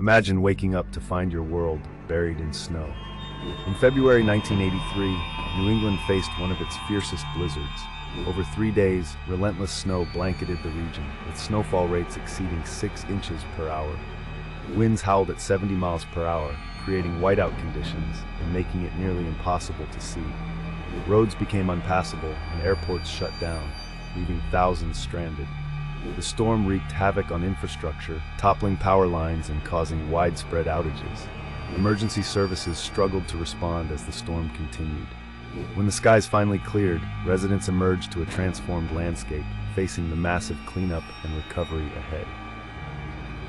Imagine waking up to find your world buried in snow. In February 1983, New England faced one of its fiercest blizzards. Over 3 days, relentless snow blanketed the region, with snowfall rates exceeding 6 inches per hour. Winds howled at 70 miles per hour, creating whiteout conditions and making it nearly impossible to see. Roads became unpassable and airports shut down, leaving thousands stranded. The storm wreaked havoc on infrastructure, toppling power lines and causing widespread outages. Emergency services struggled to respond as the storm continued. When the skies finally cleared, residents emerged to a transformed landscape, facing the massive cleanup and recovery ahead.